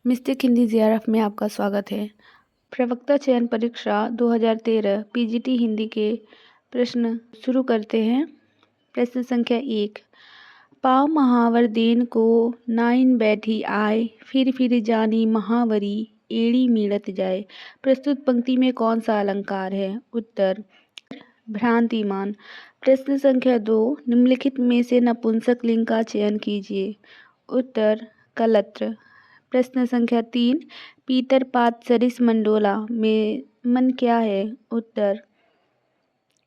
Mistake Hindi JRF में आपका स्वागत है। प्रवक्ता चयन परीक्षा 2013 पीजीटी हिंदी के प्रश्न शुरू करते हैं। प्रश्न संख्या 1। पाव महावर देन को नाइन बैठी आए, फिर जानी महावरी एड़ी मिलत जाए। प्रस्तुत पंक्ति में कौन सा अलंकार है? उत्तर भ्रांतिमान। प्रश्न संख्या 2। निम्नलिखित में से नपुंसक लिंग का चयन कीजिए। उत्तर कलत्र। प्रश्न संख्या 3। पीतर पात सरिस मंडोला में मन क्या है? उत्तर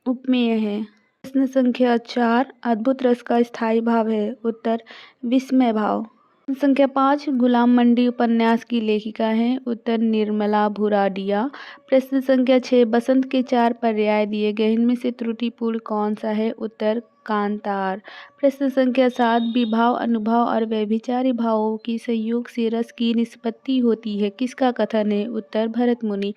उपमेय है। प्रश्न संख्या 4। अद्भुत रस का स्थायी भाव है? उत्तर विस्मय भाव। प्रश्न संख्या 5। गुलाम मंडी उपन्यास की लेखिका है? उत्तर निर्मला भुराडिया। प्रश्न संख्या 6। बसंत के 4 पर्याय दिए गए, इनमें से त्रुटिपूर्ण कौन सा है? उत्तर कांतार। प्रश्न संख्या 7। विभाव, अनुभाव और व्यभिचारी भावों की संयोग से रस की निष्पत्ति होती है, किसका कथन है? उत्तर भरत मुनि।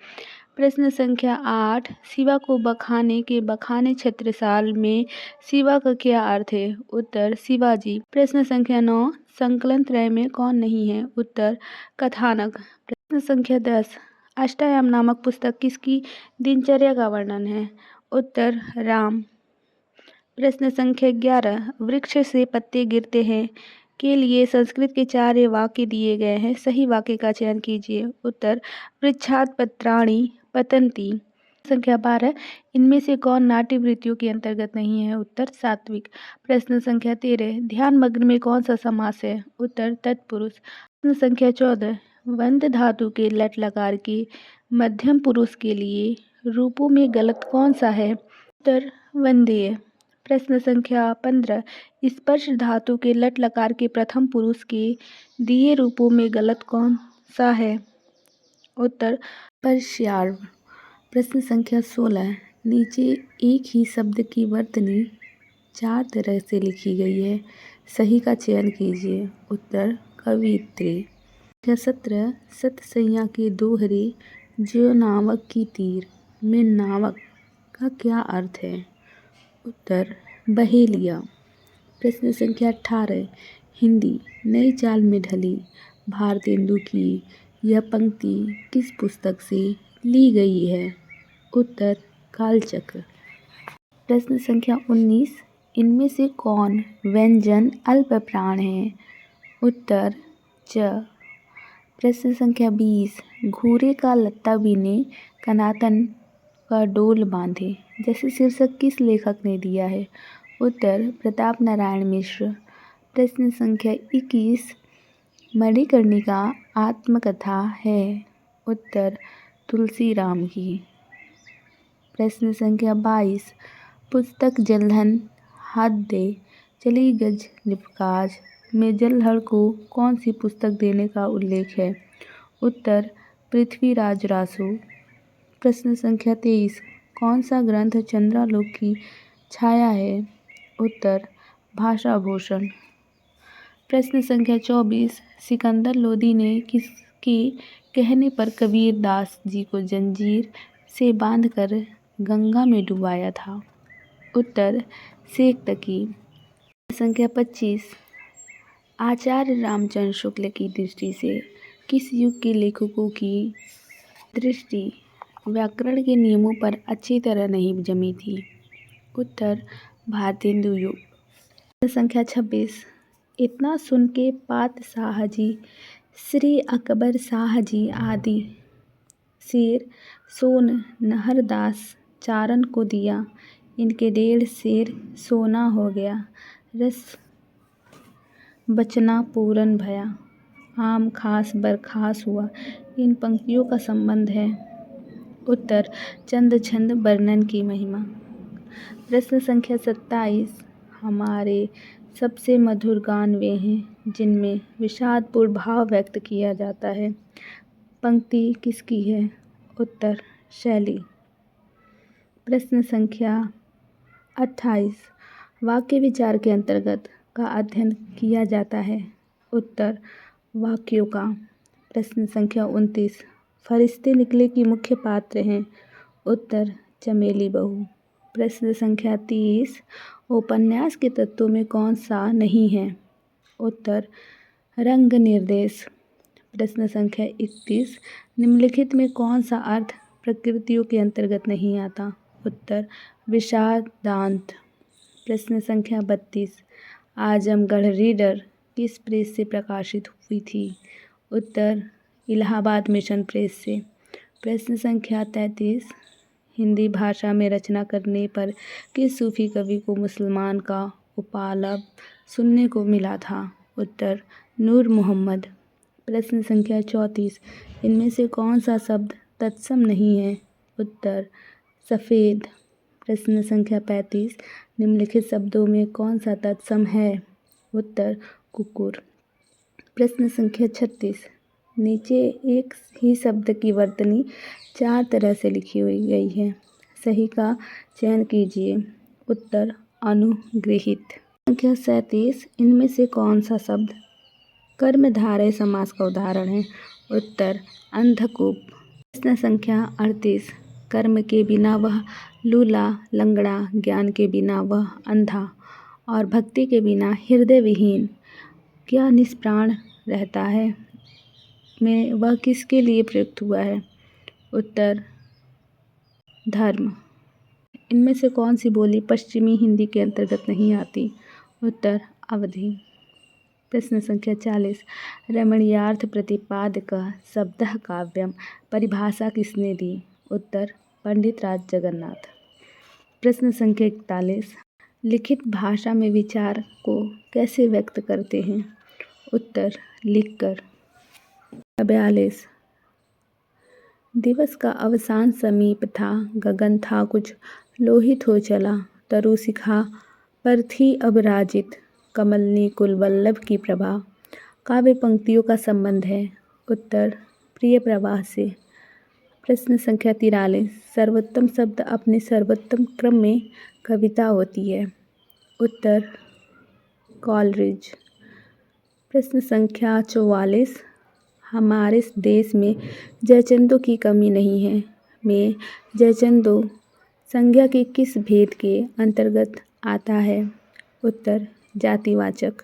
प्रश्न संख्या 8। शिवा को बखाने के बखाने छत्रसाल में शिवा का क्या अर्थ है? उत्तर शिवाजी। प्रश्न संख्या 9। संकलन त्रय में कौन नहीं है? उत्तर कथानक। प्रश्न संख्या 10। अष्टायाम नामक पुस्तक किसकी दिनचर्या का वर्णन है? उत्तर राम। प्रश्न संख्या 11। वृक्ष से पत्ते गिरते हैं के लिए संस्कृत के 4 वाक्य दिए गए हैं, सही वाक्य का चयन कीजिए। उत्तर वृक्षात् पत्राणि पतन्ति। संख्या 12। इनमें से कौन नाट्य वृत्तियों के अंतर्गत नहीं है? उत्तर सात्विक। प्रश्न संख्या 13। ध्यान मग्न में कौन सा समास है? उत्तर तत्पुरुष। प्रश्न संख्या 14। वंद धातु के लट लकार के मध्यम पुरुष के लिए रूपों में गलत कौन सा है? उत्तर वंदेय। प्रश्न संख्या 15। स्पर्श धातु के लट लकार के प्रथम पुरुष के दिए रूपों में गलत कौन सा है? उत्तर स्पर्शार्व। प्रश्न संख्या 16। नीचे एक ही शब्द की वर्तनी 4 तरह से लिखी गई है, सही का चयन कीजिए। उत्तर कवियत्री। संख्या 17। सतसैया के दोहरे जो नावक की तीर में नावक का क्या अर्थ है? उत्तर बहेलिया। प्रश्न संख्या 18। हिंदी नई चाल में ढली भारतेंदु की यह पंक्ति किस पुस्तक से ली गई है? उत्तर कालचक्र। प्रश्न संख्या 19। इनमें से कौन व्यंजन अल्प प्राण है? उत्तर च। प्रश्न संख्या 20। घूरे का लत्ता बीने कनातन का डोल बांधे जैसे शीर्षक किस लेखक ने दिया है? उत्तर प्रताप नारायण मिश्र। प्रश्न संख्या 21। मणिकर्णिका आत्मकथा है? उत्तर तुलसीराम की। प्रश्न संख्या 22। पुस्तक जलधन हाथ दे चली गज निपकाज में जलहर को कौन सी पुस्तक देने का उल्लेख है? उत्तर पृथ्वीराज रासो। प्रश्न संख्या 23। कौन सा ग्रंथ चंद्रालोक की छाया है? उत्तर भाषाभूषण। प्रश्न संख्या 24। सिकंदर लोदी ने किसके कहने पर कबीर दास जी को जंजीर से बांधकर गंगा में डुबाया था? उत्तर शेख तकी। संख्या 25। आचार्य रामचंद्र शुक्ल की दृष्टि से किस युग के लेखकों की दृष्टि व्याकरण के नियमों पर अच्छी तरह नहीं जमी थी? उत्तर भारतेंदु युग। संख्या 26। इतना सुन के पात शाह जी, श्री अकबर शाह जी आदि शेर सोन नहरदास चारण को दिया, इनके 1.5 शेर सोना हो गया, रस बचना पूरन भया, आम खास बरखास हुआ, इन पंक्तियों का संबंध है? उत्तर चंद छंद वर्णन की महिमा। प्रश्न संख्या 27। हमारे सबसे मधुर गान वे हैं जिनमें विषादपूर्ण भाव व्यक्त किया जाता है, पंक्ति किसकी है? उत्तर शैली। प्रश्न संख्या 28। वाक्य विचार के अंतर्गत का अध्ययन किया जाता है? उत्तर वाक्यों का। प्रश्न संख्या 29। फरिश्ते निकले की मुख्य पात्र हैं? उत्तर चमेली बहू। प्रश्न संख्या 30। उपन्यास के तत्वों में कौन सा नहीं है? उत्तर रंग निर्देश। प्रश्न संख्या 31, निम्नलिखित में कौन सा अर्थ प्रकृतियों के अंतर्गत नहीं आता? उत्तर विषादांत। प्रश्न संख्या 32, आजमगढ़ रीडर किस प्रेस से प्रकाशित हुई थी? उत्तर इलाहाबाद मिशन प्रेस से। प्रश्न संख्या 33, हिंदी भाषा में रचना करने पर किस सूफी कवि को मुसलमान का उपालव सुनने को मिला था? उत्तर नूर मोहम्मद। प्रश्न संख्या 34, इनमें से कौन सा शब्द तत्सम नहीं है? उत्तर सफ़ेद। प्रश्न संख्या 35, निम्नलिखित शब्दों में कौन सा तत्सम है? उत्तर कुकुर। प्रश्न संख्या 36, नीचे एक ही शब्द की वर्तनी 4 तरह से लिखी हुई गई है, सही का चयन कीजिए। उत्तर अनुगृहीत। संख्या 37, इनमें से कौन सा शब्द कर्मधारय समास का उदाहरण है? उत्तर अंधकूप। प्रश्न संख्या 38, कर्म के बिना वह लूला लंगड़ा, ज्ञान के बिना वह अंधा और भक्ति के बिना हृदय विहीन क्या निष्प्राण रहता है? में वह किसके लिए प्रयुक्त हुआ है? उत्तर धर्म। इनमें से कौन सी बोली पश्चिमी हिंदी के अंतर्गत नहीं आती? उत्तर अवधी। प्रश्न संख्या 40, रमणीयार्थ प्रतिपादक शब्दः काव्यम परिभाषा किसने दी? उत्तर पंडित राज जगन्नाथ। प्रश्न संख्या 41, लिखित भाषा में विचार को कैसे व्यक्त करते हैं? उत्तर लिखकर। 42, दिवस का अवसान समीप था, गगन था कुछ लोहित हो चला, तरु शिखा पर थी अब राजित, कमलनी कुल वल्लभ की प्रभा। काव्य पंक्तियों का संबंध है? उत्तर प्रिय प्रवाह से। प्रश्न संख्या 43, सर्वोत्तम शब्द अपने सर्वोत्तम क्रम में कविता होती है? उत्तर कॉलरिज। प्रश्न संख्या 44, हमारे देश में जयचंदों की कमी नहीं है में जयचंदो संज्ञा के किस भेद के अंतर्गत आता है? उत्तर जातिवाचक।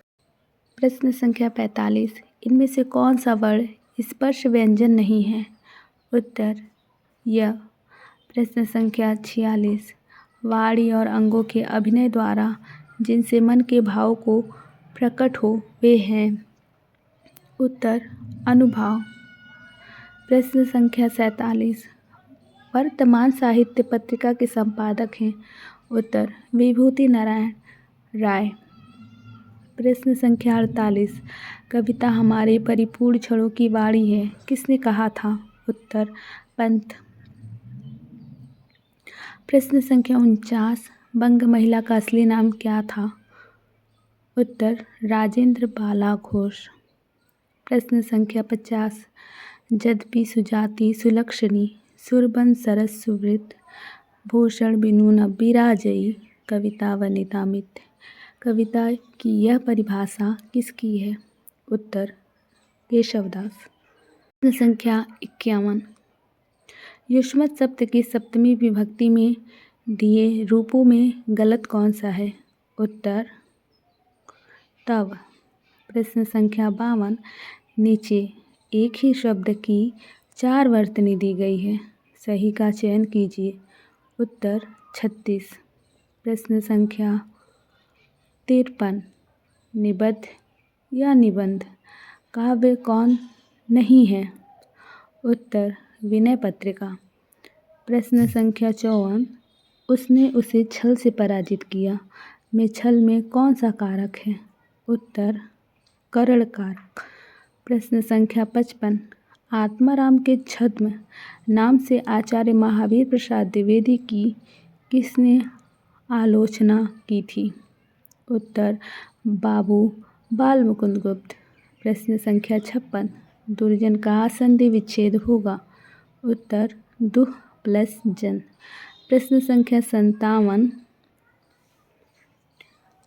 प्रश्न संख्या 45, इनमें से कौन सा वर्ण स्पर्श व्यंजन नहीं है? उत्तर य। प्रश्न संख्या 46, वाणी और अंगों के अभिनय द्वारा जिनसे मन के भाव को प्रकट हो वे हैं? उत्तर अनुभाव। प्रश्न संख्या 47, वर्तमान साहित्य पत्रिका के संपादक हैं? उत्तर विभूति नारायण राय। प्रश्न संख्या 48, कविता हमारे परिपूर्ण क्षणों की वाणी है किसने कहा था? उत्तर पंत। प्रश्न संख्या 49, बंग महिला का असली नाम क्या था? उत्तर राजेंद्र बाला घोष। प्रश्न संख्या 50, यद्यपि सुजाति सुलक्षणी सुरबन सरस सुवृत भूषण बिनु विराजई कविता वनिता मित्र, कविता की यह परिभाषा किसकी है? उत्तर केशवदास। प्रश्न संख्या 51, युष्मत शब्द की सप्तमी विभक्ति में दिए रूपों में गलत कौन सा है? उत्तर तव। प्रश्न संख्या 52, नीचे एक ही शब्द की 4 वर्तनी दी गई है, सही का चयन कीजिए। उत्तर 36। प्रश्न संख्या 53, निबद्ध या निबंध काव्य कौन नहीं है? उत्तर विनय पत्रिका। प्रश्न संख्या 54, उसने उसे छल से पराजित किया में छल में कौन सा कारक है? उत्तर करण कारक। प्रश्न संख्या 55, आत्माराम के छद्म नाम से आचार्य महावीर प्रसाद द्विवेदी की किसने आलोचना की थी? उत्तर बाबू बाल मुकुंद गुप्त। प्रश्न संख्या 56, दुर्जन का संधि विच्छेद होगा? उत्तर दुह प्लस जन। प्रश्न संख्या 57,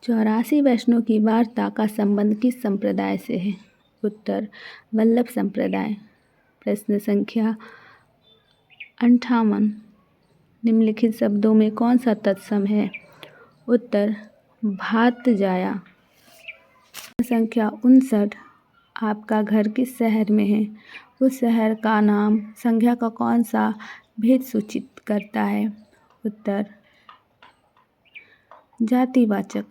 84 वैष्णव की वार्ता का संबंध किस संप्रदाय से है? उत्तर वल्लभ संप्रदाय। प्रश्न संख्या 58, निम्नलिखित शब्दों में कौन सा तत्सम है? उत्तर भात जाया। संख्या 59, आपका घर किस शहर में है? उस शहर का नाम संज्ञा का कौन सा भेद सूचित करता है? उत्तर जातिवाचक।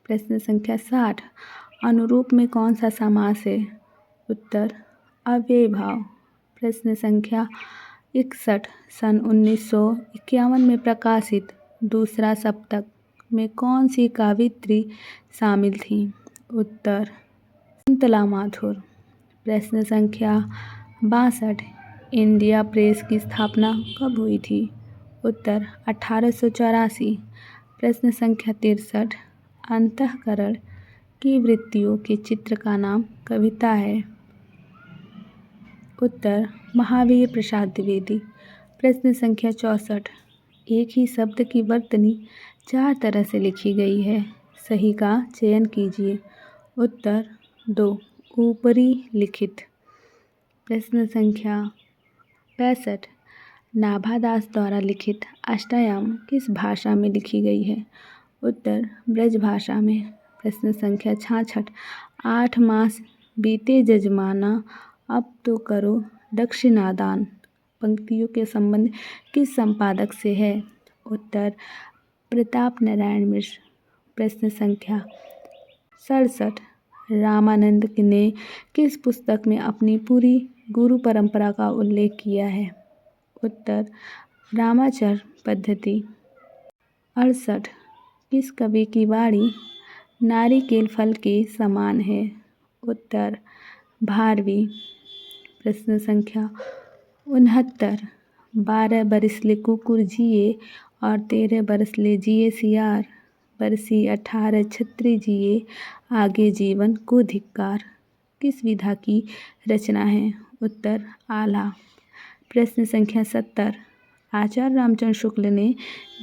प्रश्न संख्या 60, अनुरूप में कौन सा समास है? उत्तर अव्ययीभाव। प्रश्न संख्या 61, सन 1951 में प्रकाशित दूसरा सप्तक में कौन सी काव्यित्री शामिल थी? उत्तर कुंतला माथुर। प्रश्न संख्या 62, इंडिया प्रेस की स्थापना कब हुई थी? उत्तर 1884। प्रश्न संख्या 63, अंतःकरण की वृत्तियों के चित्र का नाम कविता है? उत्तर महावीर प्रसाद द्विवेदी। प्रश्न संख्या 64, एक ही शब्द की वर्तनी 4 तरह से लिखी गई है, सही का चयन कीजिए। उत्तर 2, ऊपरी लिखित। प्रश्न संख्या 65, नाभादास द्वारा लिखित अष्टयाम किस भाषा में लिखी गई है? उत्तर ब्रज भाषा में। प्रश्न संख्या 66, 8 मास बीते जजमाना अब तो करो दक्षिणादान पंक्तियों के संबंध किस संपादक से है? उत्तर प्रताप नारायण मिश्र। प्रश्न संख्या 67, रामानंद ने किस पुस्तक में अपनी पूरी गुरु परंपरा का उल्लेख किया है? उत्तर रामाचर पद्धति। 68, किस कवि की वाणी नारिकेल फल के समान है? उत्तर भारवी। प्रश्न संख्या 69, 12 बरस ले कुकुर जिए और 13 बरस ले जिए सियार, बरसी 18 छत्री जिए आगे जीवन को धिक्कार किस विधा की रचना है? उत्तर आला। प्रश्न संख्या 70, आचार्य रामचंद्र शुक्ल ने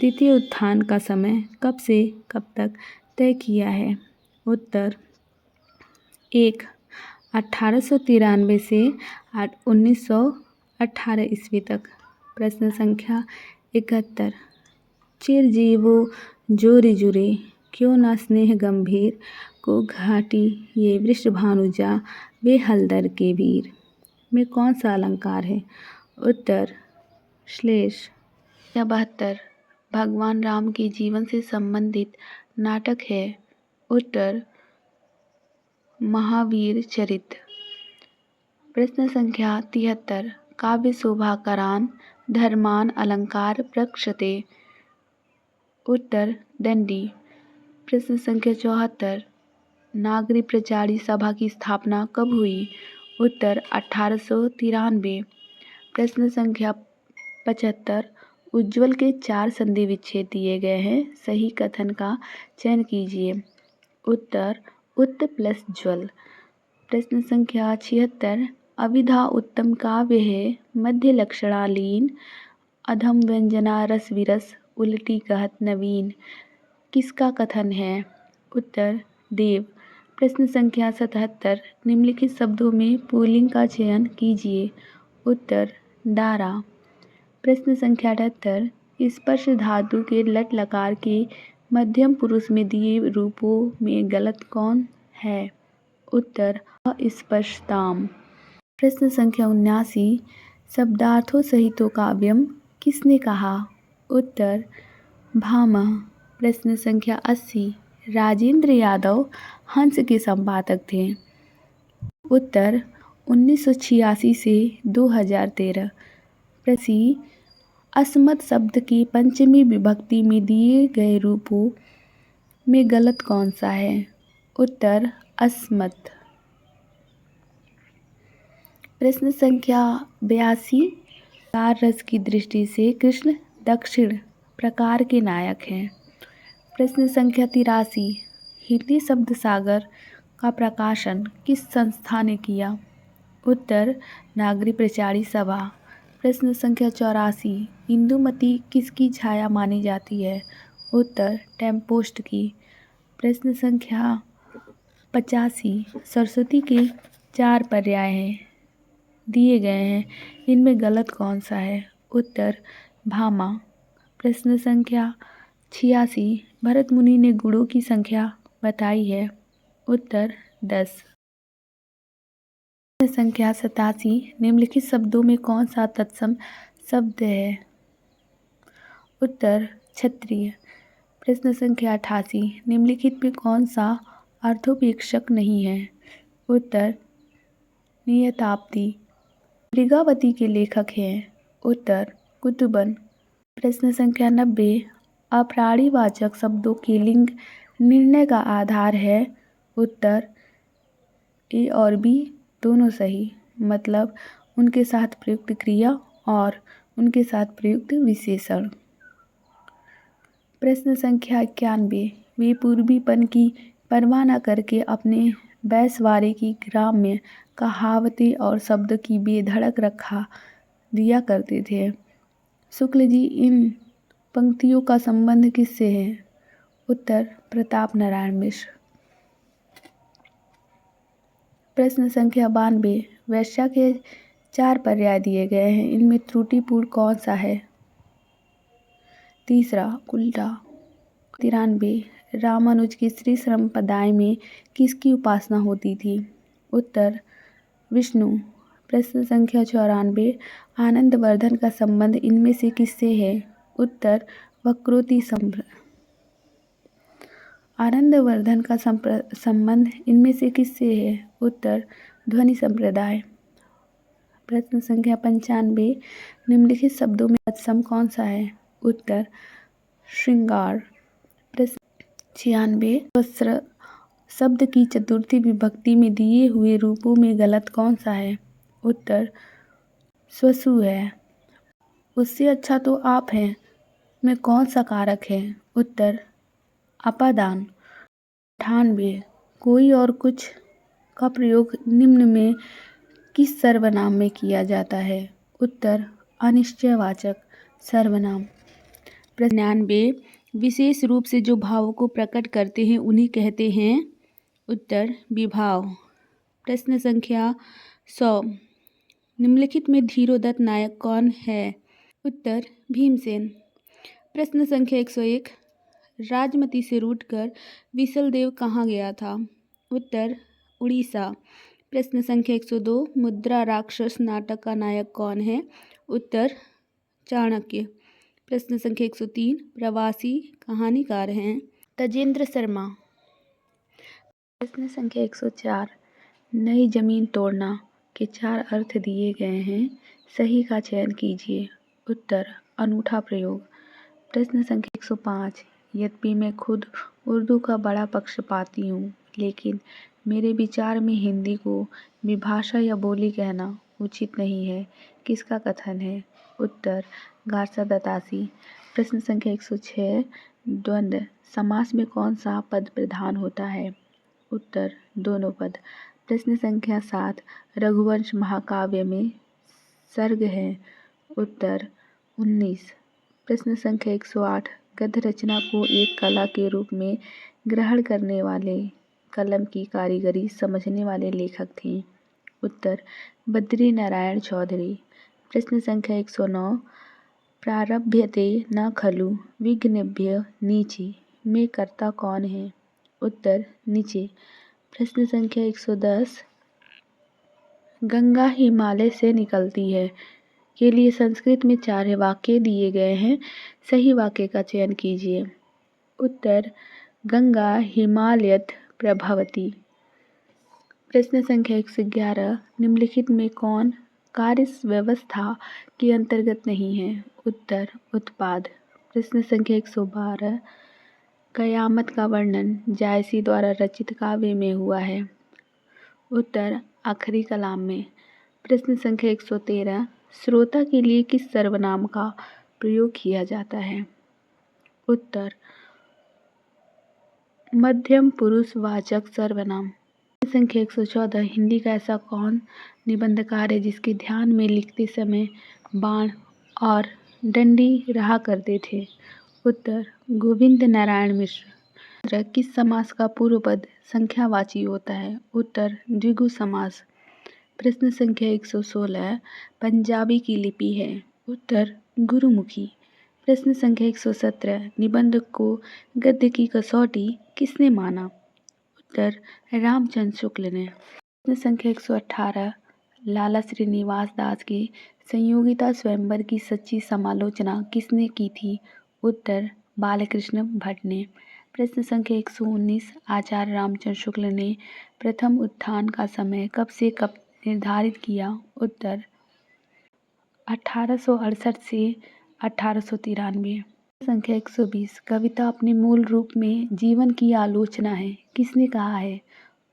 द्वितीय उत्थान का समय कब से कब तक तय किया है? उत्तर 1, 1893 से 1918 ईस्वी तक। प्रश्न संख्या 71, चिरजीवो जोरी जुरे क्यों ना स्नेह गंभीर को घाटी ये वृषभानुजा वे हलदर के वीर में कौन सा अलंकार है? उत्तर श्लेष। 72, भगवान राम के जीवन से संबंधित नाटक है? उत्तर महावीर चरित। प्रश्न संख्या 73, काव्य शोभाकरान धर्मान अलंकार प्रक्षते। उत्तर दंडी। प्रश्न संख्या 74, नागरी प्रचारी सभा की स्थापना कब हुई? उत्तर 1893। प्रश्न संख्या 75, उज्ज्वल के 4 संधि विच्छेद दिए गए हैं, सही कथन का चयन कीजिए। उत्तर उत्त प्लस ज्वल। प्रश्न संख्या 76, अविधा उत्तम काव्य है, मध्य लक्षणालीन, अधम व्यंजना रस विरस उल्टी कहत नवीन किसका कथन है? उत्तर देव। प्रश्न संख्या 77, निम्नलिखित शब्दों में पुल्लिंग का चयन कीजिए। उत्तर दारा। प्रश्न संख्या 78, स्पर्श धातु के लट लकार के मध्यम पुरुष में दिए रूपों में गलत कौन है? उत्तर अस्पष्टताम। प्रश्न संख्या 79, शब्दार्थों सहितो काव्यम किसने कहा? उत्तर भामह। प्रश्न संख्या 80, राजेंद्र यादव हंस के संपादक थे? उत्तर 1986 से 2013। प्रश्न, अस्मत् शब्द की पंचमी विभक्ति में दिए गए रूपों में गलत कौन सा है? उत्तर अस्मत्। प्रश्न संख्या 82, कार रस की दृष्टि से कृष्ण दक्षिण प्रकार के नायक हैं? प्रश्न संख्या 83, हिंदी शब्द सागर का प्रकाशन किस संस्था ने किया? उत्तर नागरी प्रचारी सभा। प्रश्न संख्या 84, इंदुमती किसकी छाया मानी जाती है? उत्तर टेम्पोस्ट की। प्रश्न संख्या 85, सरस्वती के 4 पर्याय दिए गए हैं, इनमें गलत कौन सा है? उत्तर भामा। प्रश्न संख्या 86, भरत मुनि ने गुणों की संख्या बताई है? उत्तर 10। प्रश्न संख्या 87 निम्नलिखित शब्दों में कौन सा तत्सम शब्द है? उत्तर क्षत्रिय। प्रश्न संख्या 88 निम्नलिखित में कौन सा अर्थोपेक्षक नहीं है? उत्तर नियताप्ति। मृगावती के लेखक हैं? उत्तर कुतुबन। प्रश्न संख्या 90 अप्राणीवाचक शब्दों के लिंग निर्णय का आधार है? उत्तर ए और बी दोनों सही, मतलब उनके साथ प्रयुक्त क्रिया और उनके साथ प्रयुक्त विशेषण। प्रश्न संख्या 91 वे पूर्वीपन की परवाह न करके अपने बैसवारे की ग्राम्य कहावतें और शब्द की बेधड़क रखा दिया करते थे। शुक्ल जी इन पंक्तियों का संबंध किससे है? उत्तर प्रताप नारायण मिश्र। प्रश्न संख्या 92 वेश्या के 4 पर्याय दिए गए हैं, इनमें त्रुटिपूर्ण कौन सा है? तीसरा उल्टा। 93 रामानुज की श्री संप्रदाय में किसकी उपासना होती थी? उत्तर विष्णु। प्रश्न संख्या 94 आनंदवर्धन का संबंध इनमें से किससे है? उत्तर वक्रोति आनंदवर्धन का संबंध इनमें से किससे है? उत्तर ध्वनि संप्रदाय। प्रश्न संख्या 95 निम्नलिखित शब्दों में तत्सम कौन सा है? उत्तर श्रृंगार। प्रश्न 96 वस्त्र शब्द की चतुर्थी विभक्ति में दिए हुए रूपों में गलत कौन सा है? उत्तर स्वसु है। उससे अच्छा तो आप हैं में कौन सा कारक है? उत्तर अपादान। 98 कोई और कुछ का प्रयोग निम्न में किस सर्वनाम में किया जाता है? उत्तर अनिश्चयवाचक सर्वनाम। 99 विशेष रूप से जो भावों को प्रकट करते हैं उन्हें कहते हैं? उत्तर विभाव। प्रश्न संख्या 100 निम्नलिखित में धीरोदत्त नायक कौन है? उत्तर भीमसेन। प्रश्न संख्या 101 राजमती से रूठकर विशलदेव कहाँ गया था? उत्तर उड़ीसा। प्रश्न संख्या 102 मुद्रा राक्षस नाटक का नायक कौन है? उत्तर चाणक्य। प्रश्न संख्या 103 प्रवासी कहानीकार हैं? तजेंद्र शर्मा। प्रश्न संख्या 104 नई जमीन तोड़ना के 4 अर्थ दिए गए हैं, सही का चयन कीजिए। उत्तर अनूठा प्रयोग। प्रश्न संख्या 105 यद्यपि मैं खुद उर्दू का बड़ा पक्षपाती हूँ, लेकिन मेरे विचार में हिंदी को विभाषा या बोली कहना उचित नहीं है, किसका कथन है? उत्तर गारसा दत्तासी। प्रश्न संख्या 106 द्वंद्व समास में कौन सा पद प्रधान होता है? उत्तर दोनों पद। प्रश्न संख्या 7 रघुवंश महाकाव्य में सर्ग है? उत्तर 19। प्रश्न संख्या 108 गद्य रचना को एक कला के रूप में ग्रहण करने वाले, कलम की कारीगरी समझने वाले लेखक थे? उत्तर बद्री नारायण चौधरी। प्रश्न संख्या 109 प्रारभ्यते न खलु विघ्नेभ्य नीचे में कर्ता कौन है? उत्तर नीचे। प्रश्न संख्या 110 गंगा हिमालय से निकलती है के लिए संस्कृत में 4 वाक्य दिए गए हैं, सही वाक्य का चयन कीजिए। उत्तर गंगा हिमालयत प्रभवती। प्रश्न संख्या 111 निम्नलिखित में कौन कार्य व्यवस्था के अंतर्गत नहीं है? उत्तर उत्पाद। प्रश्न संख्या 112 कयामत का वर्णन जायसी द्वारा रचित काव्य में हुआ है? उत्तर आखिरी कलाम में। प्रश्न संख्या 113 श्रोता के लिए किस सर्वनाम का प्रयोग किया जाता है? उत्तर मध्यम पुरुषवाचक सर्वनाम। संख्या 114 हिंदी का ऐसा कौन निबंधकार है जिसके ध्यान में लिखते समय बाण और डंडी रहा करते थे? उत्तर गोविंद नारायण मिश्र। किस समास का पूर्व पद संख्यावाची होता है? उत्तर द्विगु समास। प्रश्न संख्या 116 पंजाबी की लिपि है? उत्तर गुरुमुखी। प्रश्न संख्या 117 निबंध को गद्य की कसौटी किसने माना? उत्तर रामचंद्र शुक्ल ने। प्रश्न संख्या 118 लाला श्रीनिवास दास के संयोगिता स्वयंवर की सच्ची समालोचना किसने की थी? उत्तर बालकृष्ण भट्ट ने। प्रश्न संख्या 119 आचार्य रामचंद्र शुक्ल ने प्रथम उत्थान का समय कब से कब निर्धारित किया? उत्तर 1868 से 1893। संख्या 120 कविता अपने मूल रूप में जीवन की आलोचना है, किसने कहा है?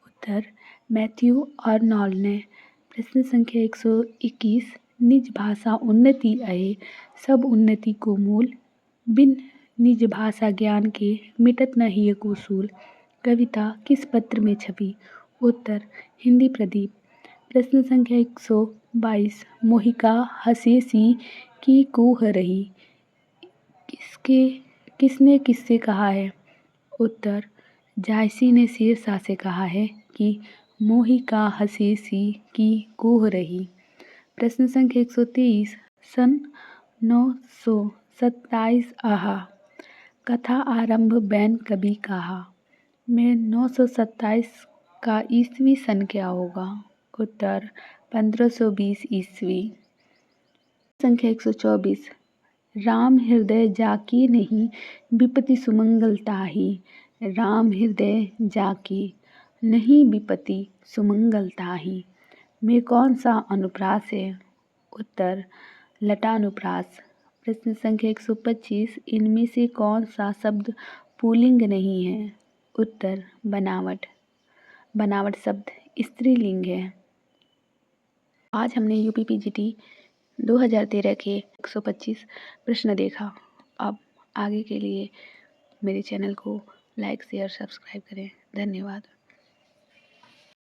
उत्तर मैथ्यू आर्नोल्ड ने। प्रश्न संख्या 121 निज भाषा उन्नति अहे सब उन्नति को मूल बिन निज भाषा ज्ञान के मिटत न हिय उसूल कविता किस पत्र में छपी? उत्तर हिंदी प्रदीप। प्रश्न संख्या 122 मोहिका हसेसी की कूह रही किसने किससे कहा है? उत्तर जायसी ने शेरशाह से कहा है कि मोहिका हसेसी की कूह रही। प्रश्न संख्या 123 सन 927 आहा कथा आरंभ बैन कभी कहा में 927 का ईस्वी सन क्या होगा? उत्तर 1520 ईस्वी। संख्या 124 राम हृदय जाकी नहीं विपति सुमंगलता ही राम हृदय जाकी नहीं विपति सुमंगलता ही में कौन सा अनुप्रास है? उत्तर लटानुप्रास। प्रश्न संख्या 125 इनमें से कौन सा शब्द पुल्लिंग नहीं है? उत्तर बनावट। बनावट शब्द स्त्रीलिंग है। आज हमने यूपी पीजीटी 2013 के 125 प्रश्न देखा। अब आगे के लिए मेरे चैनल को लाइक शेयर सब्सक्राइब करें। धन्यवाद।